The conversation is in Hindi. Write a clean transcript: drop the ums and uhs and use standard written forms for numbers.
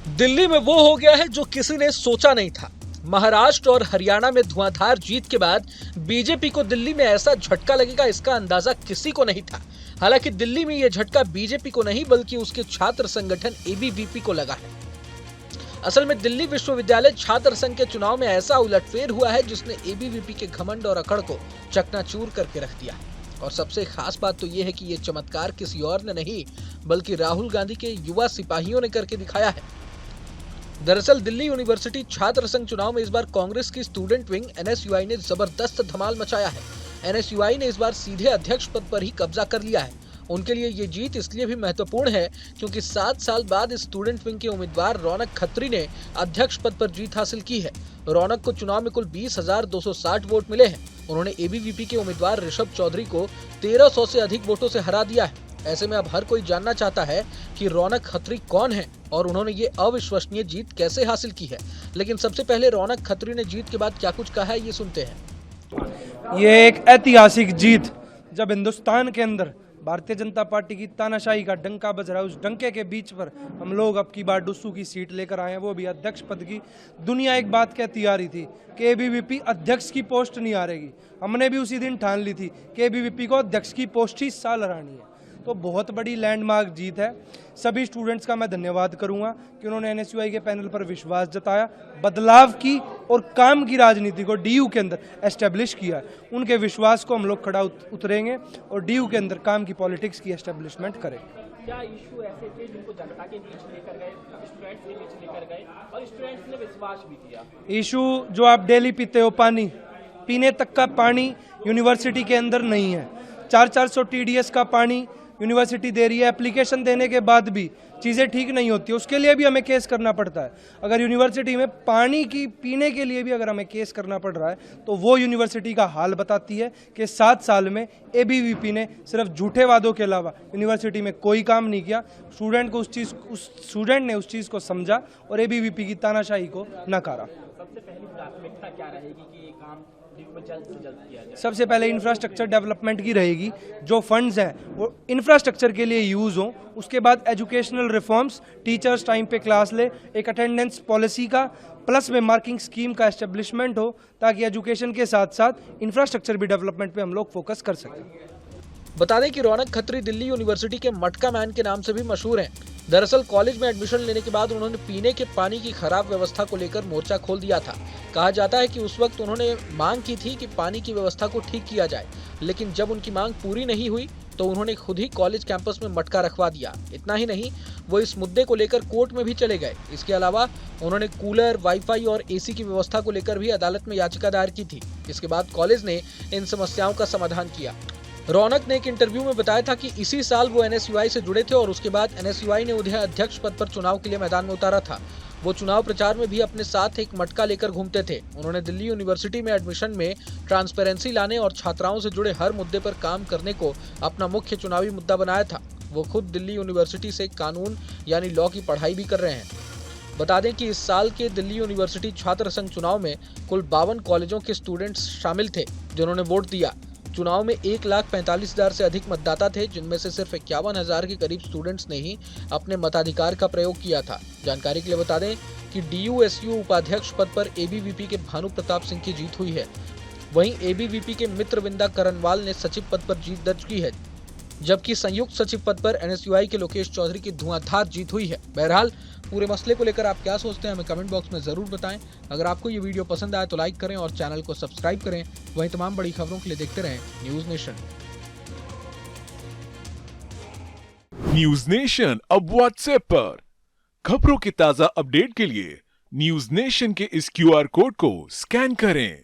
दिल्ली में वो हो गया है जो किसी ने सोचा नहीं था। महाराष्ट्र और हरियाणा में धुआंधार जीत के बाद बीजेपी को दिल्ली में ऐसा झटका लगेगा, इसका अंदाजा किसी को नहीं था। हालांकि दिल्ली में यह झटका बीजेपी को नहीं बल्कि उसके छात्र संगठन एबीवीपी को लगा है। असल में दिल्ली विश्वविद्यालय छात्र संघ के चुनाव में ऐसा उलटफेर हुआ है जिसने एबीवीपी के घमंड और अकड़ को चकनाचूर करके रख दिया। और सबसे खास बात तो यह है कि यह चमत्कार किसी और ने नहीं बल्कि राहुल गांधी के युवा सिपाहियों ने करके दिखाया है। दरअसल दिल्ली यूनिवर्सिटी छात्र संघ चुनाव में इस बार कांग्रेस की स्टूडेंट विंग एनएसयूआई ने जबरदस्त धमाल मचाया है। एनएसयूआई ने इस बार सीधे अध्यक्ष पद पर ही कब्जा कर लिया है। उनके लिए ये जीत इसलिए भी महत्वपूर्ण है क्योंकि 7 साल बाद स्टूडेंट विंग के उम्मीदवार रौनक खत्री ने अध्यक्ष पद पर जीत हासिल की है। रौनक को चुनाव में कुल 20,260 वोट मिले हैं। उन्होंने एबीवीपी के उम्मीदवार ऋषभ चौधरी को 1300 से अधिक वोटों से हरा दिया है। ऐसे में अब हर कोई जानना चाहता है कि रौनक खत्री कौन है और उन्होंने ये अविश्वसनीय जीत कैसे हासिल की है। लेकिन सबसे पहले रौनक खत्री ने जीत के बाद क्या कुछ कहा है, ये सुनते हैं। ये एक ऐतिहासिक जीत, जब हिंदुस्तान के अंदर भारतीय जनता पार्टी की तानाशाही का डंका बज रहा है, उस डंके के बीच पर हम लोग अब की बार डुस्सू की सीट लेकर आए हैं, वो भी अध्यक्ष पद की। दुनिया एक बात कहती आ रही थी कि एबीवीपी अध्यक्ष की पोस्ट नहीं हारेगी। हमने भी उसी दिन ठान ली थी कि एबीवीपी को अध्यक्ष की पोस्ट ही इस साल हरानी है। तो बहुत बड़ी लैंडमार्क जीत है। सभी स्टूडेंट्स का मैं धन्यवाद करूंगा कि उन्होंने एनएसयूआई के पैनल पर विश्वास जताया, बदलाव की और काम की राजनीति को डीयू के अंदर एस्टेब्लिश किया। उनके विश्वास को हम लोग खड़ा उतरेंगे और डीयू के अंदर काम की पॉलिटिक्स की एस्टेब्लिशमेंट करेंगे। क्या इशू ऐसे थे जिनको जनता के बीच लेकर गए, स्टूडेंट्स के बीच लेकर गए और स्टूडेंट्स ने विश्वास भी किया? इशू जो आप डेली पीते हो, पानी, पीने तक का पानी यूनिवर्सिटी के अंदर नहीं है। 400 TDS का पानी यूनिवर्सिटी दे रही है। एप्लीकेशन देने के बाद भी चीज़ें ठीक नहीं होती, उसके लिए भी हमें केस करना पड़ता है। अगर यूनिवर्सिटी में पानी की पीने के लिए भी अगर हमें केस करना पड़ रहा है तो वो यूनिवर्सिटी का हाल बताती है कि 7 साल में एबीवीपी ने सिर्फ झूठे वादों के अलावा यूनिवर्सिटी में कोई काम नहीं किया। स्टूडेंट ने उस चीज़ को समझा और एबीवीपी की तानाशाही को नकारा। सबसे पहली प्राथमिकता क्या रहेगी कि ये काम जल्द से जल्द किया जाए? सबसे पहले इंफ्रास्ट्रक्चर डेवलपमेंट की रहेगी। जो फंड्स हैं वो इंफ्रास्ट्रक्चर के लिए यूज़ हों। उसके बाद एजुकेशनल रिफॉर्म्स, टीचर्स टाइम पे क्लास ले, एक अटेंडेंस पॉलिसी का प्लस में मार्किंग स्कीम का एस्टेब्लिशमेंट हो, ताकि एजुकेशन के साथ साथ इंफ्रास्ट्रक्चर भी डेवलपमेंट पे हम लोग फोकस कर सकें। बता दें कि रौनक खत्री दिल्ली यूनिवर्सिटी के मटका मैन के नाम से भी मशहूर हैं। दरअसल कॉलेज में एडमिशन लेने के बाद उन्होंने पीने के पानी की खराब व्यवस्था को लेकर मोर्चा खोल दिया था। कहा जाता है कि उस वक्त उन्होंने मांग की थी कि पानी की व्यवस्था को ठीक किया जाए, लेकिन जब उनकी मांग पूरी नहीं हुई तो उन्होंने खुद ही कॉलेज कैंपस में मटका रखवा दिया। इतना ही नहीं, वो इस मुद्दे को लेकर कोर्ट में भी चले गए। इसके अलावा उन्होंने कूलर, वाईफाई और एसी की व्यवस्था को लेकर भी अदालत में याचिका दायर की थी। इसके बाद कॉलेज ने इन समस्याओं का समाधान किया। रौनक ने एक इंटरव्यू में बताया था कि इसी साल वो एनएसयूआई से जुड़े थे और उसके बाद एनएसयूआई ने उन्हें अध्यक्ष पद पर चुनाव के लिए मैदान में उतारा था। वो चुनाव प्रचार में भी अपने साथ एक मटका लेकर घूमते थे। उन्होंने दिल्ली यूनिवर्सिटी में एडमिशन में ट्रांसपेरेंसी लाने और छात्राओं से जुड़े हर मुद्दे पर काम करने को अपना मुख्य चुनावी मुद्दा बनाया था। वो खुद दिल्ली यूनिवर्सिटी से कानून यानी लॉ की पढ़ाई भी कर रहे हैं। बता दें कि इस साल के दिल्ली यूनिवर्सिटी छात्र संघ चुनाव में कुल 52 कॉलेजों के स्टूडेंट्स शामिल थे जिन्होंने वोट दिया। चुनाव में 1,45,000 से अधिक मतदाता थे, जिनमें से सिर्फ 51,000 के करीब स्टूडेंट्स ने ही अपने मताधिकार का प्रयोग किया था। जानकारी के लिए बता दें कि डीयूएसयू उपाध्यक्ष पद पर एबीवीपी के भानु प्रताप सिंह की जीत हुई है। वहीं एबीवीपी के मित्रविंदा करनवाल ने सचिव पद पर जीत दर्ज की है, जबकि संयुक्त सचिव पद पर एनएसयूआई के लोकेश चौधरी की धुआंधार जीत हुई है। बहरहाल पूरे मसले को लेकर आप क्या सोचते हैं, हमें कमेंट बॉक्स में जरूर बताएं। अगर आपको ये वीडियो पसंद आए तो लाइक करें और चैनल को सब्सक्राइब करें। वहीं तमाम बड़ी खबरों के लिए देखते रहें न्यूज़ नेशन। न्यूज़ नेशन अब व्हाट्सएप पर खबरों की ताजा अपडेट के लिए न्यूज़ नेशन के इस QR कोड को स्कैन करें।